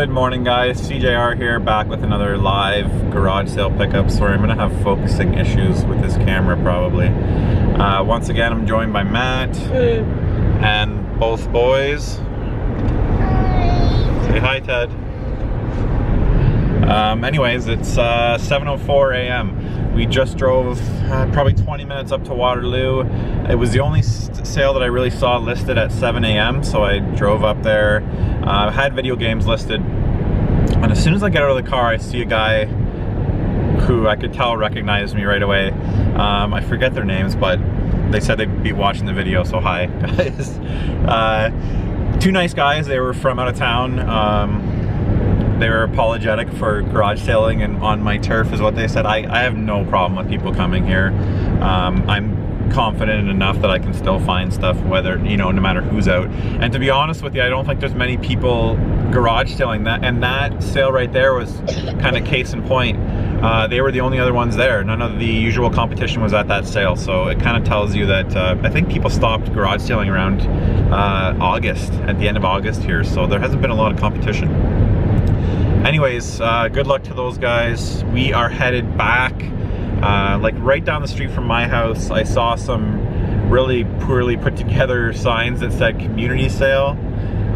Good morning, guys. SeeJayAre here, back with another live garage sale pickup. Sorry, I'm gonna have focusing issues with this camera probably. Once again, I'm joined by Matt and both boys. Say hi, Ted. Anyways, it's 7:04 a.m. We just drove probably 20 minutes up to Waterloo. It was the only sale that I really saw listed at 7 a.m. so I drove up there. Had video games listed, and as soon as I get out of the car, I see a guy who I could tell recognized me right away. I forget their names, but they said they'd be watching the video, so hi, guys. Two nice guys. They were from out of town. They were apologetic for garage sailing and on my turf is what they said. I have no problem with people coming here. I'm confident enough that I can still find stuff, whether, you know, no matter who's out. And to be honest with you, I don't think there's many people garage selling that, and that sale right there was kind of case in point. They were the only other ones there. None of the usual competition was at that sale, so it kind of tells you that I think people stopped garage selling around August, at the end of August here, so there hasn't been a lot of competition. Anyways, good luck to those guys. We are headed back. Like right down the street from my house, I saw some really poorly put together signs that said community sale.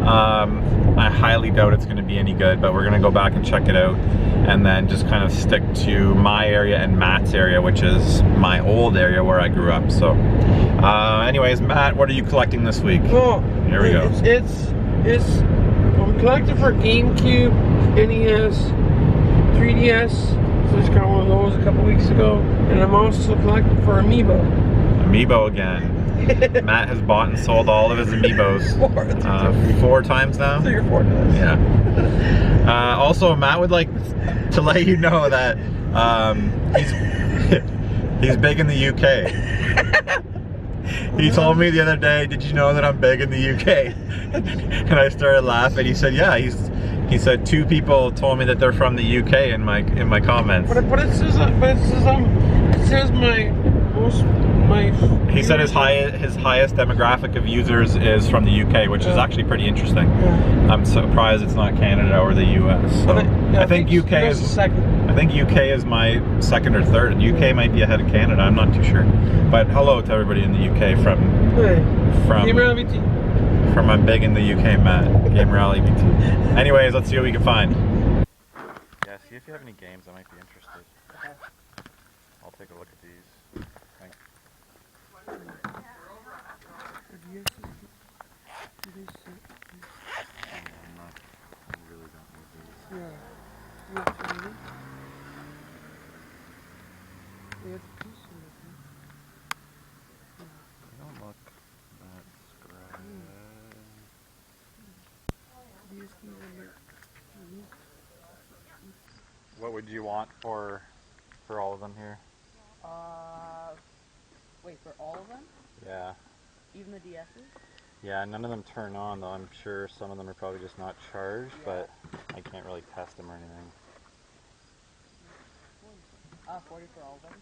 I highly doubt it's going to be any good, but we're going to go back and check it out and then just kind of stick to my area and Matt's area, which is my old area where I grew up. So anyways, Matt, what are you collecting this week? Oh, here we go. I'm collecting for GameCube, NES, 3DS. So I just got one of those a couple weeks ago, and I'm also collecting for Amiibo. Amiibo again. Matt has bought and sold all of his Amiibos 4 times now? 3 or 4 times. Yeah. Also, Matt would like to let you know that he's big in the UK. He told me the other day, did you know that I'm big in the UK? And I started laughing. He said, yeah, he said 2 people told me that they're from the UK in my comments. But it says he said his highest demographic of users is from the UK, which is actually pretty interesting. Yeah. I'm surprised it's not Canada or the US. So I think UK is second. I think UK is my second or third. UK might be ahead of Canada. I'm not too sure. But hello to everybody in the UK from I'm big in the UK, Matt. Game Rally VT. Anyways, let's see what we can find. Yeah, see if you have any games I might be interested. I'll take a look at these. Thanks. I really don't need these. Yeah. They don't look that scratched. What would you want for all of them here? Wait, for all of them? Yeah. Even the DS's? Yeah, none of them turn on though. I'm sure some of them are probably just not charged, but I can't really test them or anything. 40 for all of them?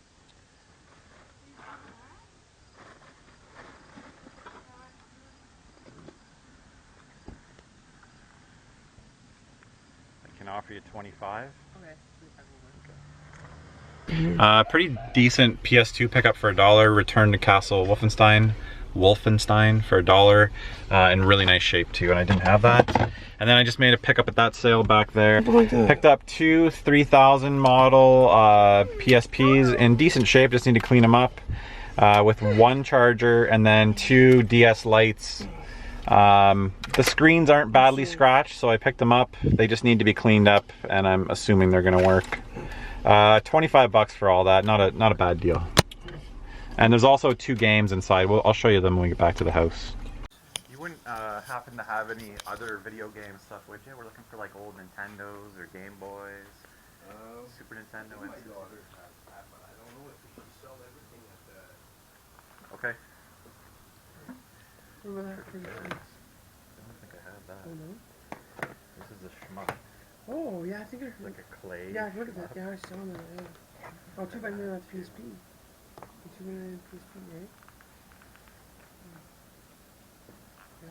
I can offer you 25. Okay. Pretty decent PS2 pickup for $1. Return to Castle Wolfenstein for $1, in really nice shape too, and I didn't have that. And then I just made a pickup at that sale back there. Picked up 2 3000 model PSPs in decent shape, just need to clean them up, with 1 charger and then 2 DS lights. The screens aren't badly scratched, so I picked them up. They just need to be cleaned up, and I'm assuming they're gonna work. 25 bucks for all that, not a bad deal. And there's also 2 games inside. I'll show you them when we get back to the house. You wouldn't happen to have any other video game stuff, would you? We're looking for like old Nintendos or Game Boys, Super Nintendo. I don't know if we should sell everything at that. Okay. Remember that? I don't think I had that. Oh, no? This is a schmuck. Oh, yeah, I think I heard. Like a clay. Yeah, I heard of that. Yeah, I saw that. Yeah. Oh, 2x9 on PSP. 2x9 PSP, right? Yeah.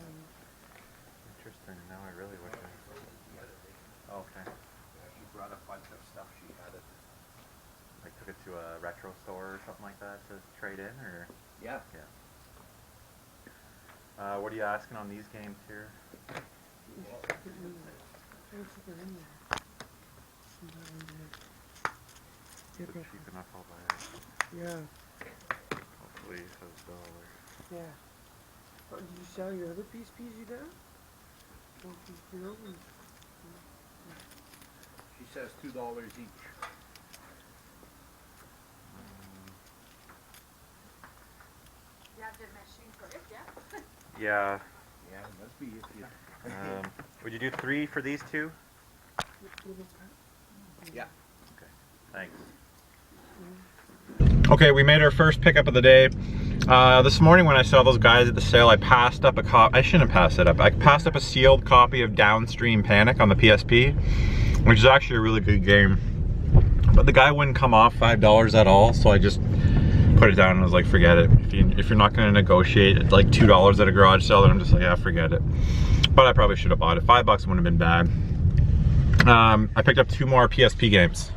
Interesting. Now I really wish I. Okay. Yeah, she brought a bunch of stuff. She had it. Like took it to a retro store or something like that to trade in, or? Yeah. Yeah. What are you asking on these games here? Cheap enough, I'll buy it. Yeah. Hopefully it says $1. Yeah. Oh, did you sell your other PSPs you got? She says $2 each. You have the machine for it, yeah? Yeah. Yeah, it must be if you. Would you do 3 for these 2? Yeah. Okay. Thanks. Okay, we made our first pickup of the day. This morning when I saw those guys at the sale, I passed up a I shouldn't have passed it up. I passed up a sealed copy of Downstream Panic on the PSP, which is actually a really good game. But the guy wouldn't come off $5 at all, so I just put it down and was like, forget it. If you're not going to negotiate at like $2 at a garage sale, then I'm just like, yeah, forget it. But I probably should have bought it. $5 wouldn't have been bad. I picked up 2 more PSP games.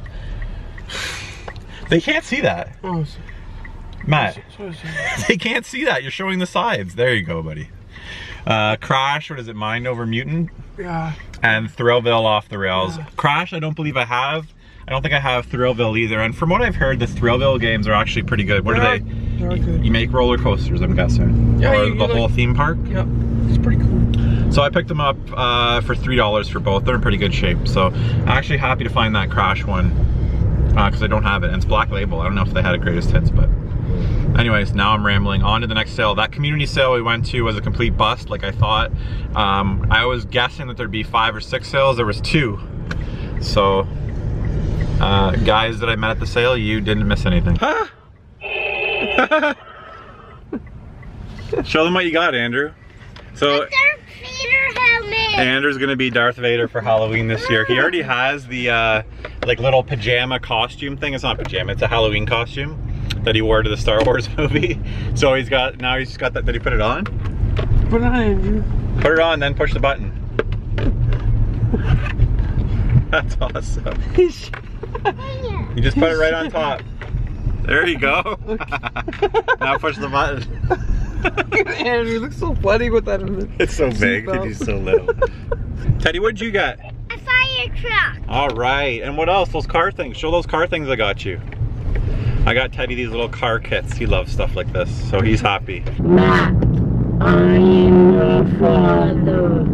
They can't see that. Oh, Matt, they can't see that. You're showing the sides. There you go, buddy. Crash, what is it, Mind Over Mutant? yeah. And Thrillville Off the Rails. Yeah. Crash, I don't believe I have. I don't think I have Thrillville either. And from what I've heard, the Thrillville games are actually pretty good. What are they? They're good. You make roller coasters, I'm guessing. Yeah, or you the whole theme park? Yep. It's pretty cool. So I picked them up for $3 for both. They're in pretty good shape. So I'm actually happy to find that Crash one because I don't have it. And it's Black Label. I don't know if they had a greatest hits, but anyways, now I'm rambling. On to the next sale. That community sale we went to was a complete bust, like I thought. I was guessing that there'd be 5 or 6 sales. There was 2. So guys that I met at the sale, you didn't miss anything. Huh? Show them what you got, Andrew. So Darth Vader helmet. Andrew's gonna be Darth Vader for Halloween this year. He already has the like little pajama costume thing. It's not pajama, it's a Halloween costume that he wore to the Star Wars movie. So he's got, now he's just got that. Did he put it on? Put it on, Andrew. Put it on, then push the button. That's awesome. You just put it right on top. There you go. Now push the button. Andrew, you look so funny with that. It's so big and he's so little. Teddy, what'd you get? A fire truck. All right, and what else? Those car things. Show those car things I got you. I got Teddy these little car kits. He loves stuff like this, so he's happy. I'm your father.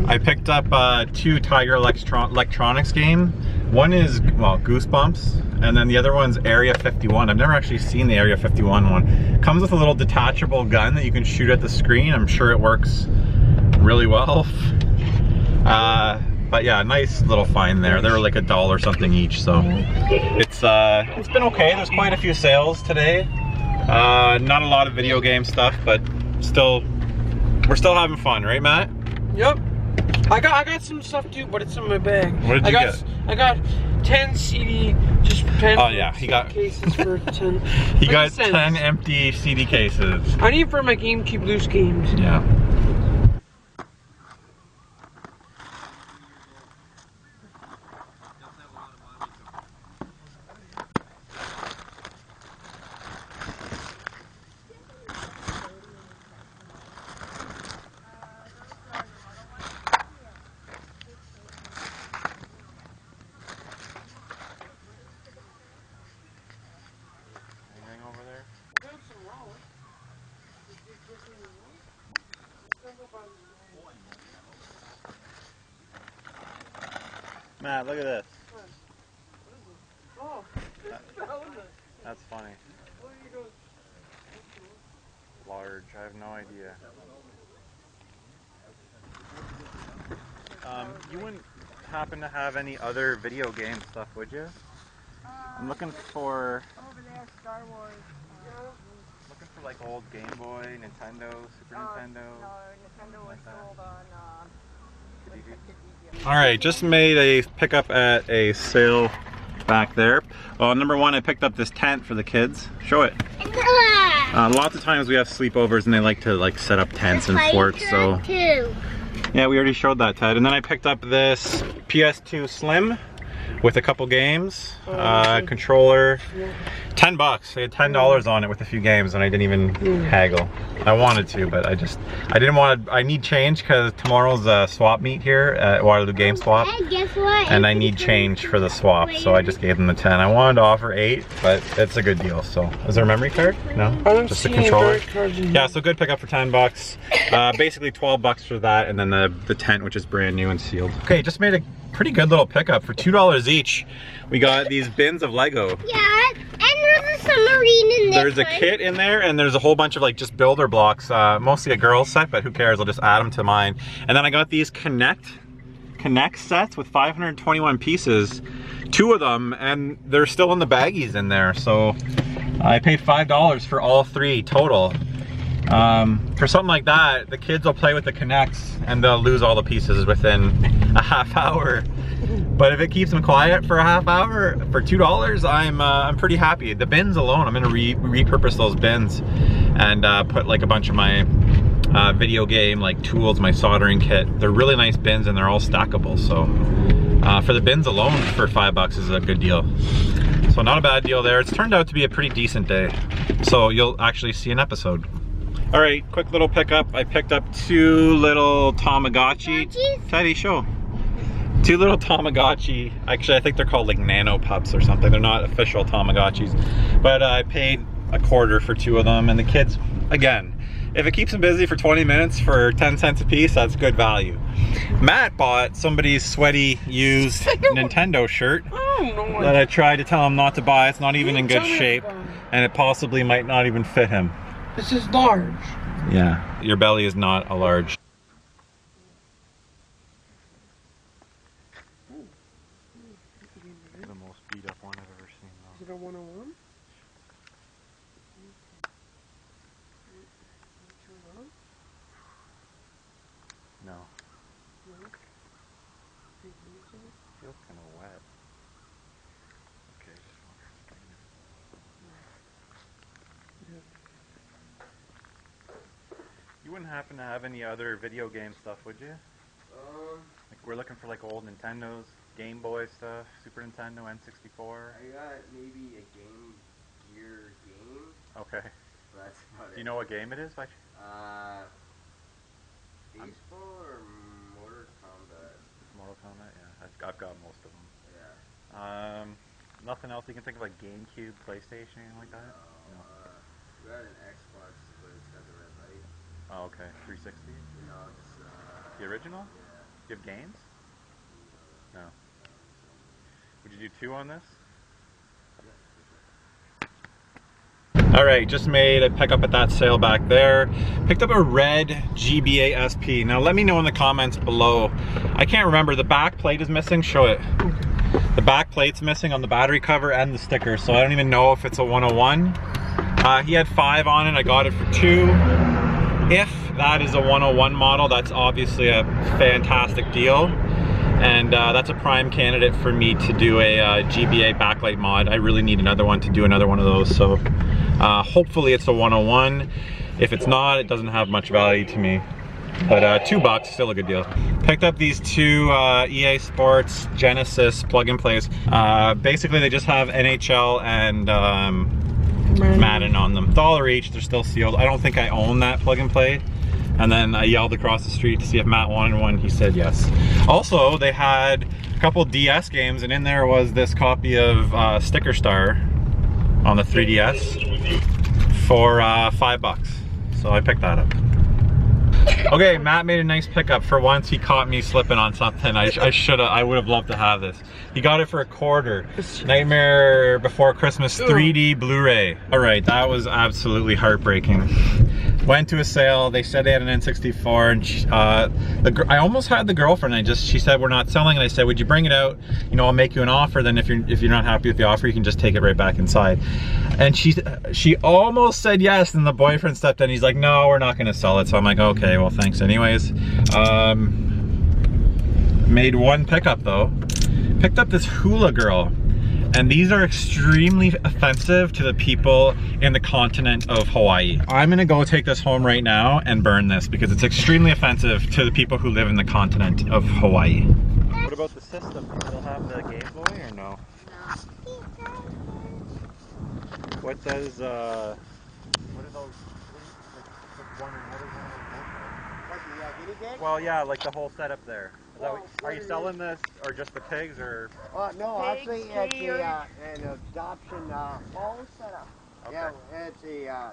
I picked up 2 Tiger Electronics game. One is, well, Goosebumps, and then the other one's Area 51. I've never actually seen the Area 51 one. Comes with a little detachable gun that you can shoot at the screen. I'm sure it works really well. But yeah, nice little find there. They were like $1 something each, so it's been okay. There's quite a few sales today. Not a lot of video game stuff, but still, we're still having fun, right, Matt? Yep. I got some stuff too, but it's in my bag. What did you get? I got 10 CD, just 10 Oh yeah, he got cases for 10. he got cents. 10 empty CD cases. I need for my GameCube loose games. Yeah. Matt, look at this. Oh, That's funny. Large, I have no idea. You wouldn't happen to have any other video game stuff, would you? I'm looking for... Over there, Star Wars. Looking for like old Game Boy, Nintendo, Super Nintendo. No, Nintendo was Like that. sold on All right, just made a pickup at a sale back there. Well, number one, I picked up this tent for the kids. Show it. Lots of times we have sleepovers and they like to set up tents and forts. So yeah, we already showed that, Ted. And then I picked up this PS2 Slim with a couple games, controller. $10. They had $10 on it with a few games, and I didn't even haggle. I wanted to, but I didn't want to. I need change because tomorrow's a swap meet here at Waterloo Game Swap. Hey, guess what? And I need change for the swap, so I just gave them the 10. I wanted to offer 8, but it's a good deal. So, is there a memory card? No, just a controller. Yeah, so good pickup for $10. Basically $12 for that, and then the tent, which is brand new and sealed. Okay, just made a pretty good little pickup for $2 each. We got these bins of Lego. Yeah, and there's a submarine in there. There's a kit in there, and there's a whole bunch of just builder blocks. Mostly a girl's set, but who cares? I'll just add them to mine. And then I got these Connect sets with 521 pieces, 2 of them, and they're still in the baggies in there. So I paid $5 for all 3 total. For something like that, the kids will play with the Connects and they'll lose all the pieces within a half hour. But if it keeps them quiet for a half hour for $2, I'm pretty happy. The bins alone, I'm gonna repurpose those bins and put a bunch of my video game tools, my soldering kit. They're really nice bins and they're all stackable. So for the bins alone, for $5 is a good deal. So not a bad deal there. It's turned out to be a pretty decent day. So you'll actually see an episode. All right, quick little pickup. I picked up 2 little Tamagotchi. Teddy, show. 2 little Tamagotchi. Actually, I think they're called Nano Pups or something. They're not official Tamagotchis. But I paid $0.25 for 2 of them. And the kids, again, if it keeps them busy for 20 minutes for 10 cents a piece, that's good value. Matt bought somebody's sweaty, used Nintendo shirt that I tried to tell him not to buy. It's not even in good shape. And it possibly might not even fit him. This is large. Yeah, your belly is not a large. The most beat up one I've ever seen though. Is it a 101? No. Feels kind of wet. Okay, just want to strain it. You wouldn't happen to have any other video game stuff, would you? We're looking for old Nintendos, Game Boy stuff, Super Nintendo, N64. I got maybe a Game Gear game. Okay. That's about it. Do you know what game it is? Baseball or Mortal Kombat? Mortal Kombat, yeah. I've got most of them. Yeah. Nothing else you can think of, GameCube, PlayStation, anything like that? No. We got an Xbox, but it's got the red light. Oh, okay. 360? No, it's The original? yeah. Do you have games? No. Would you do 2 on this? Alright, just made a pickup at that sale back there. Picked up a red GBA SP. Now let me know in the comments below. I can't remember, the back plate is missing, show it. The back plate's missing on the battery cover and the sticker, so I don't even know if it's a 101. He had 5 on it, I got it for 2. If that is a 101 model, that's obviously a fantastic deal. And that's a prime candidate for me to do a GBA backlight mod. I really need another one to do another one of those. So hopefully it's a 101. If it's not, it doesn't have much value to me. But $2, still a good deal. Picked up these 2 EA Sports Genesis plug-and plays. Basically they just have NHL and Madden on them. $1 each, they're still sealed. I don't think I own that plug and play. And then I yelled across the street to see if Matt wanted one. He said yes. Also, they had a couple DS games, and in there was this copy of Sticker Star on the 3DS for $5. So I picked that up. Okay, Matt made a nice pickup. For once, he caught me slipping on something. I would have loved to have this. He got it for $0.25. Nightmare Before Christmas 3D Blu-ray. All right, that was absolutely heartbreaking. Went to a sale, they said they had an N64, and she, I almost had the girlfriend, she said we're not selling, and I said, would you bring it out? You know, I'll make you an offer, then if you're not happy with the offer, you can just take it right back inside. And she almost said yes, and the boyfriend stepped in, he's like, no, we're not gonna sell it. So I'm like, okay, well thanks anyways. Made one pickup though. Picked up this hula girl. And these are extremely offensive to the people in the continent of Hawaii. I'm gonna go take this home right now and burn this because it's extremely offensive to the people who live in the continent of Hawaii. What about the system? Do you still have the Game Boy or no? What does, what are those, well, yeah, like the whole setup there. Is that what, are you selling this or just the pigs or? No, actually it's an adoption whole setup. Okay. Yeah, it's a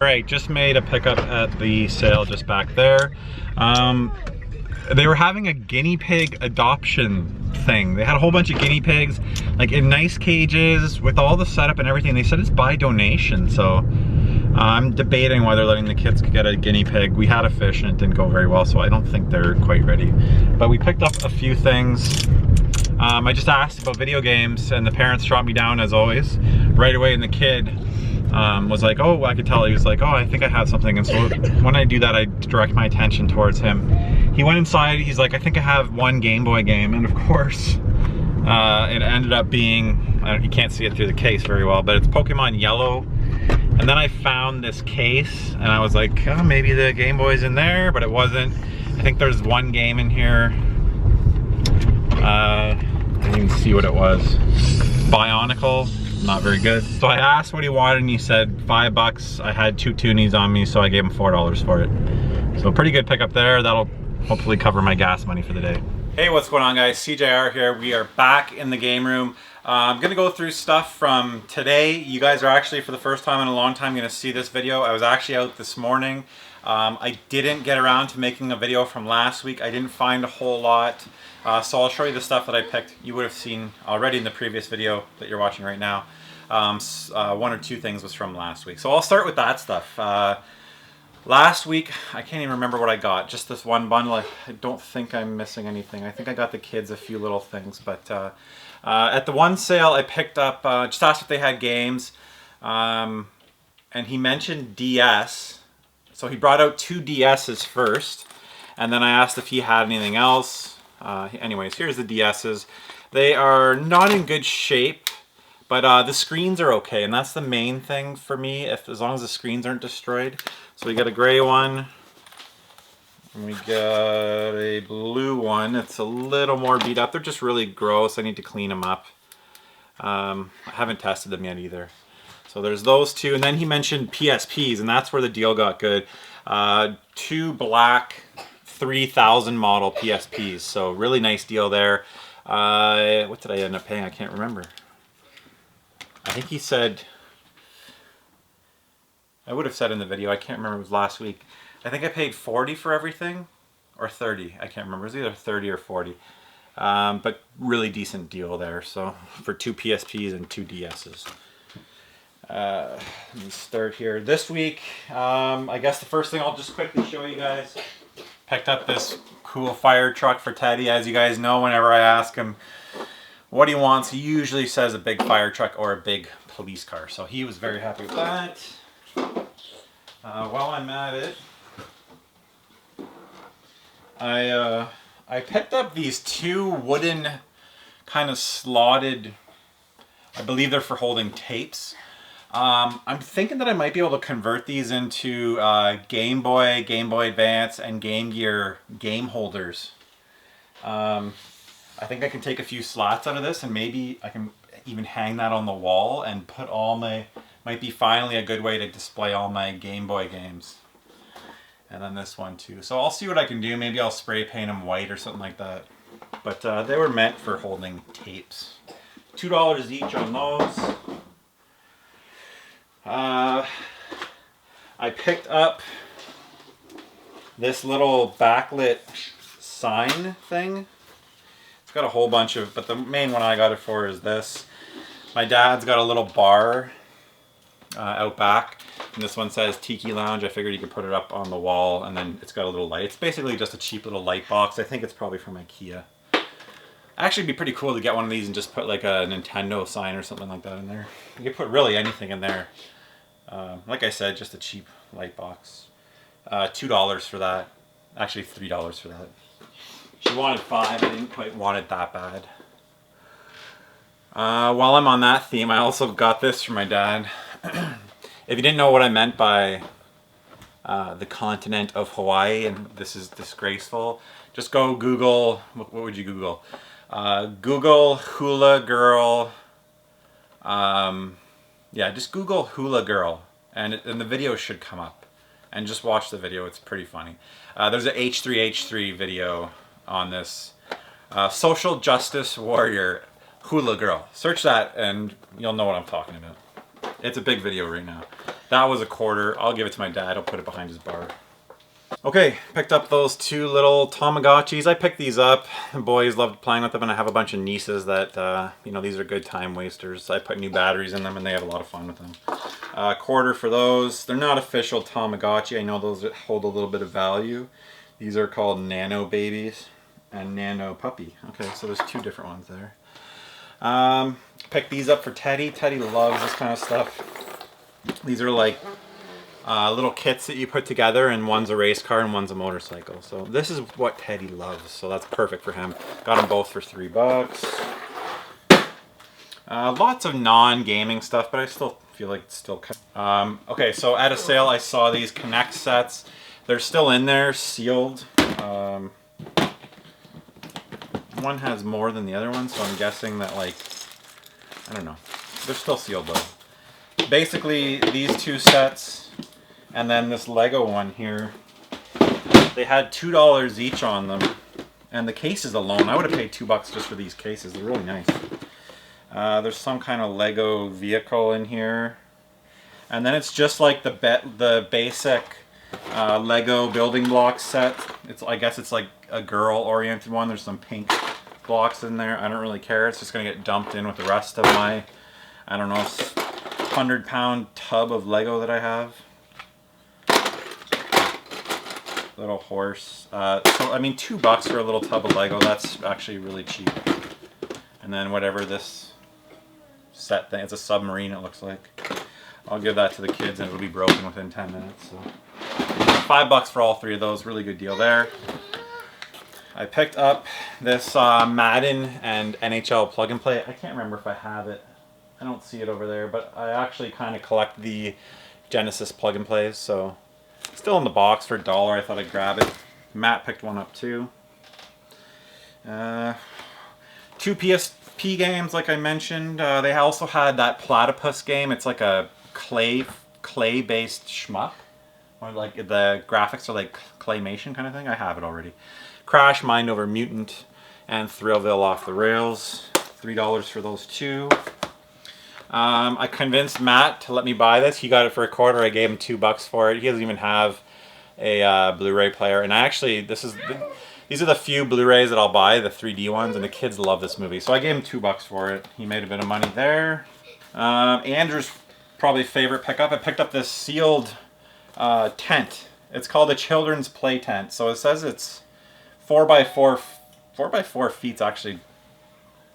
Right, just made a pickup at the sale just back there. They were having a guinea pig adoption thing. They had a whole bunch of guinea pigs, like in nice cages with all the setup and everything. They said it's by donation, so I'm debating whether letting the kids get a guinea pig. We had a fish and it didn't go very well, so I don't think they're quite ready. But we picked up a few things. I just asked about video games and the parents shot me down as always right away, and the kid was like, oh, I could tell. He was like, oh, I think I have something. And so when I do that, I direct my attention towards him. He went inside, he's like, I think I have one Game Boy game. And of course, it ended up being, you can't see it through the case very well, but it's Pokemon Yellow. And then I found this case and I was like, oh, maybe the Game Boy's in there, but it wasn't. I think there's one game in here. I didn't even see what it was. Bionicle. Not very good. So I asked what he wanted and he said $5. I had 2 toonies on me, so I gave him $4 for it. So pretty good pickup there. That'll hopefully cover my gas money for the day. Hey, what's going on, guys? SeeJayAre here. We are back in the game room. I'm gonna go through stuff from today. You guys are actually, for the first time in a long time, gonna see this video. I was actually out this morning. I didn't get around to making a video from last week. I didn't find a whole lot. So I'll show you the stuff that I picked. You would have seen already in the previous video that you're watching right now. 1 or 2 things was from last week. So I'll start with that stuff. Last week, I can't even remember what I got. Just this one bundle. I don't think I'm missing anything. I think I got the kids a few little things. But at the one sale, I picked up, just asked if they had games. And he mentioned DS. So he brought out 2 DSs first. And then I asked if he had anything else. Anyways, here's the DSs. They are not in good shape, but the screens are okay, and that's the main thing for me, as long as the screens aren't destroyed. So we got a gray one, and we got a blue one. It's a little more beat up. They're just really gross. I need to clean them up. I haven't tested them yet either. So there's those 2, and then he mentioned PSPs, and that's where the deal got good. 2 black 3000 model PSPs, so really nice deal there. What did I end up paying? I can't remember. I think he said, I would have said in the video, I can't remember, it was last week. I think I paid 40 for everything, or 30, I can't remember. It was either 30 or 40. But really decent deal there, so for 2 PSPs and 2 DSs. Let me start here. This week, I guess the first thing I'll just quickly show you guys. Picked up this cool fire truck for Teddy. As you guys know, whenever I ask him what he wants, he usually says a big fire truck or a big police car. So he was very happy with that. While I'm at it, I picked up these 2 wooden kind of slotted, I believe they're for holding tapes. I'm thinking that I might be able to convert these into Game Boy, Game Boy Advance, and Game Gear game holders. I think I can take a few slots out of this and maybe I can even hang that on the wall and put all my, might be finally a good way to display all my Game Boy games. And then this one too. So I'll see what I can do. Maybe I'll spray paint them white or something like that. But they were meant for holding tapes. $2 each on those. I picked up this little backlit sign thing. It's got a whole bunch of, but the main one I got it for is this. My dad's got a little bar out back, and this one says Tiki Lounge. I figured you could put it up on the wall, and then it's got a little light. It's basically just a cheap little light box. I think it's probably from IKEA. Actually, it'd be pretty cool to get one of these and just put like a Nintendo sign or something like that in there. You could put really anything in there. Like I said, just a cheap light box. $2 for that. Actually, $3 for that. She wanted 5. I didn't quite want it that bad. While I'm on that theme, I also got this from my dad. If you didn't know what I meant by the continent of Hawaii, and this is disgraceful, just go Google, what would you Google? Google hula girl, yeah, just Google hula girl, and the video should come up. And just watch the video, it's pretty funny. There's an H3H3 video on this. Social justice warrior hula girl. Search that and you'll know what I'm talking about. It's a big video right now. That was $1. I'll give it to my dad. I'll put it behind his bar. Okay, picked up those 2 little Tamagotchis. I picked these up. The boys loved playing with them, and I have a bunch of nieces that, you know, these are good time wasters. I put new batteries in them, and they have a lot of fun with them. $1 for those. They're not official Tamagotchi. I know those hold a little bit of value. These are called Nano Babies and Nano Puppy. Okay, so there's 2 different ones there. Picked these up for Teddy. Teddy loves this kind of stuff. These are like little kits that you put together, and one's a race car and one's a motorcycle. So this is what Teddy loves, so that's perfect for him. Got them both for $3. Lots of non-gaming stuff, but I still feel like it's still okay, so at a sale I saw these Connect sets. They're still in there, sealed. One has more than the other one, so I'm guessing that, like, I don't know. They're still sealed though. Basically, these 2 sets and then this Lego one here, they had $2 each on them. And the cases alone, I would have paid $2 just for these cases. They're really nice. There's some kind of Lego vehicle in here. And then it's just like the basic Lego building block set. I guess it's like a girl-oriented one. There's some pink blocks in there. I don't really care. It's just going to get dumped in with the rest of my, I don't know, 100-pound tub of Lego that I have. Little horse. So I mean, $2 for a little tub of Lego. That's actually really cheap. And then whatever this set thing, it's a submarine. It looks like. I'll give that to the kids, and it'll be broken within 10 minutes. So $5 for all 3 of those. Really good deal there. I picked up this Madden and NHL plug and play. I can't remember if I have it. I don't see it over there, but I actually kind of collect the Genesis plug and plays, so still in the box for $1. I thought I'd grab it. Matt picked one up too. 2 PSP games, like I mentioned. They also had that Platypus game. It's like a clay-based shmup. Or like the graphics are like claymation kind of thing. I have it already. Crash, Mind Over Mutant, and Thrillville Off the Rails. $3 for those 2. I convinced Matt to let me buy this. He got it for $1. I gave him $2 for it. He doesn't even have a Blu-ray player. And I actually, these are the few Blu-rays that I'll buy, the 3D ones, and the kids love this movie. So I gave him $2 for it. He made a bit of money there. Andrew's probably favorite pickup. I picked up this sealed tent. It's called a children's play tent. So it says it's 4x4 feet. Actually,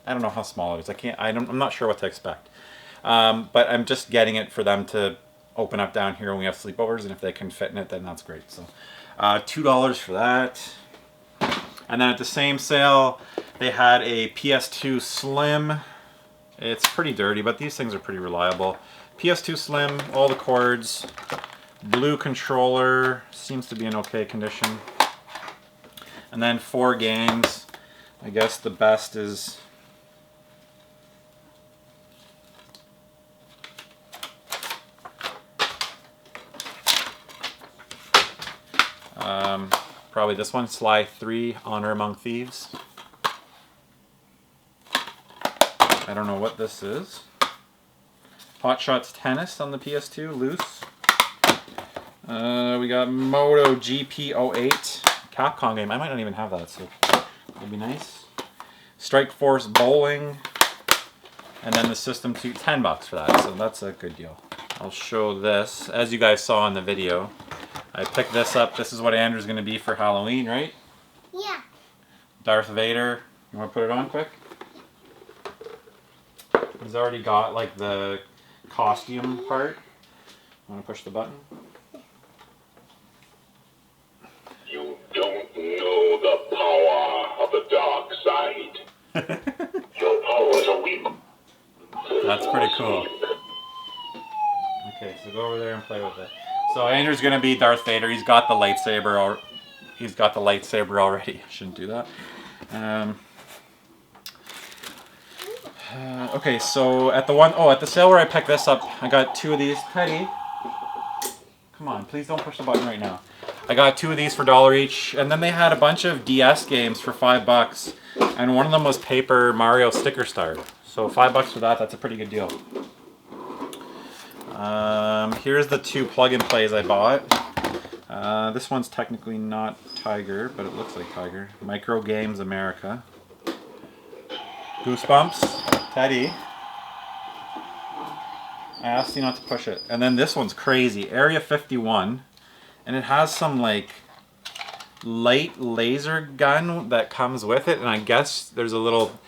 I don't know how small it is. I'm not sure what to expect. But I'm just getting it for them to open up down here when we have sleepovers, and if they can fit in it, then that's great. So $2 for that. And then at the same sale, they had a PS2 Slim. It's pretty dirty, but these things are pretty reliable. PS2 Slim, all the cords, blue controller, seems to be in okay condition. And then 4 games. I guess the best is probably this one, Sly 3, Honor Among Thieves. I don't know what this is. Hot Shots Tennis on the PS2, loose. We got Moto GP 08, Capcom game. I might not even have that, so that'd be nice. Strike Force Bowling. And then the System 2, $10 for that, so that's a good deal. I'll show this. As you guys saw in the video, I picked this up. This is what Andrew's going to be for Halloween, right? Yeah. Darth Vader. You want to put it on quick? He's already got like the costume part. Want to push the button? You don't know the power That's pretty cool. Okay, so go over there and play with it. So Andrew's gonna be Darth Vader. He's got the lightsaber, or he's got the lightsaber already. Shouldn't do that. Okay, so at the sale where I picked this up, I got 2 of these. Teddy, come on, please don't push the button right now. I got 2 of these for $1 each, and then they had a bunch of DS games for $5, and one of them was Paper Mario Sticker Star. So $5 for that, that's a pretty good deal. Here's the 2 plug-and plays I bought. This one's technically not Tiger, but it looks like Tiger. Micro Games America. Goosebumps. Teddy. I asked you not to push it. And then this one's crazy. Area 51. And it has some like light laser gun that comes with it. And I guess there's a little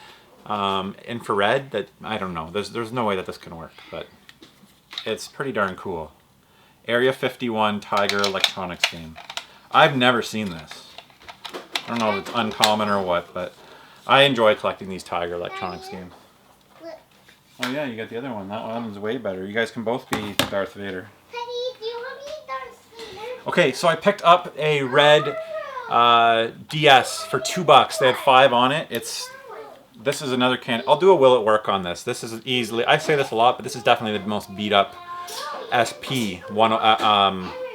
infrared that, I don't know. There's no way that this can work. But it's pretty darn cool. Area 51 Tiger Electronics game. I've never seen this. I don't know if it's uncommon or what, but I enjoy collecting these Tiger Electronics games. Oh yeah, you got the other one. That one's way better. You guys can both be Darth Vader. Teddy, do you want me Darth Vader? Okay, so I picked up a red DS for $2. They had 5 on it. This is another can. I'll do a will it work on this. This is easily, I say this a lot, but this is definitely the most beat up SP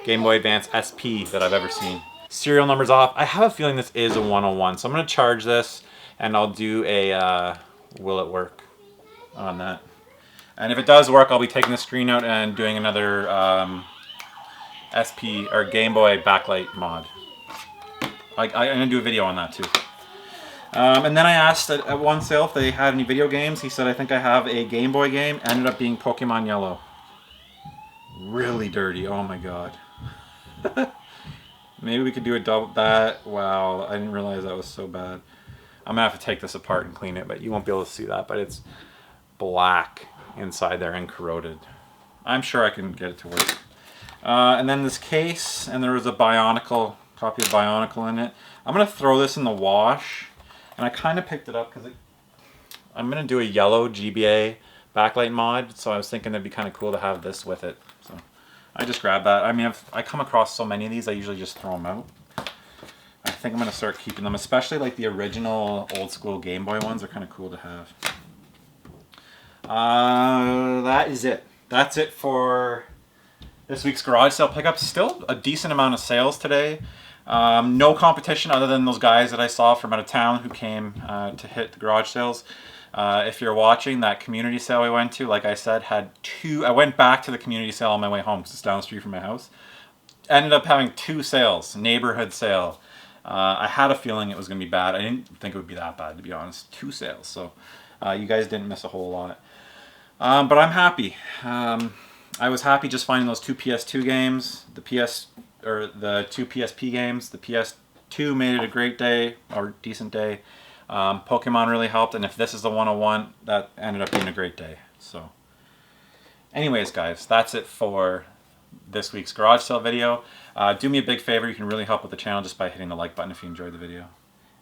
Game Boy Advance SP that I've ever seen. Serial numbers off. I have a feeling this is a 101, so I'm going to charge this and I'll do a will it work on that. And if it does work, I'll be taking the screen out and doing another SP or Game Boy backlight mod. I'm going to do a video on that too. And then I asked at one sale if they had any video games. He said, I think I have a Game Boy game. Ended up being Pokemon Yellow. Really dirty. Oh my god. Maybe we could do a double that. Wow, I didn't realize that was so bad. I'm gonna have to take this apart and clean it, but you won't be able to see that. But it's black inside there and corroded. I'm sure I can get it to work. And then this case, and there was a Bionicle, copy of Bionicle in it. I'm gonna throw this in the wash, and I kind of picked it up because I'm gonna do a yellow GBA backlight mod, so I was thinking it'd be kind of cool to have this with it. So I just grabbed that. I mean, I come across so many of these, I usually just throw them out. I think I'm gonna start keeping them, especially like the original old school Game Boy ones are kind of cool to have. That is it. That's it for this week's garage sale pickups. Still a decent amount of sales today. No competition other than those guys that I saw from out of town who came to hit the garage sales. If you're watching, that community sale we went to, like I said, had 2. I went back to the community sale on my way home because it's down the street from my house. Ended up having 2 sales, neighborhood sale. I had a feeling it was going to be bad. I didn't think it would be that bad, to be honest. 2 sales, so you guys didn't miss a whole lot. But I'm happy. I was happy just finding those 2 PS2 games, the 2 PSP games. The PS2 made it a great day, or decent day. Pokemon really helped, and if this is the 101, that ended up being a great day. So, anyways, guys, that's it for this week's garage sale video. Do me a big favor. You can really help with the channel just by hitting the like button if you enjoyed the video.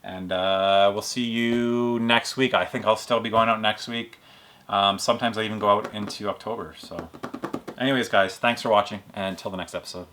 And we'll see you next week. I think I'll still be going out next week. Sometimes I even go out into October. So anyways, guys, thanks for watching, and until the next episode.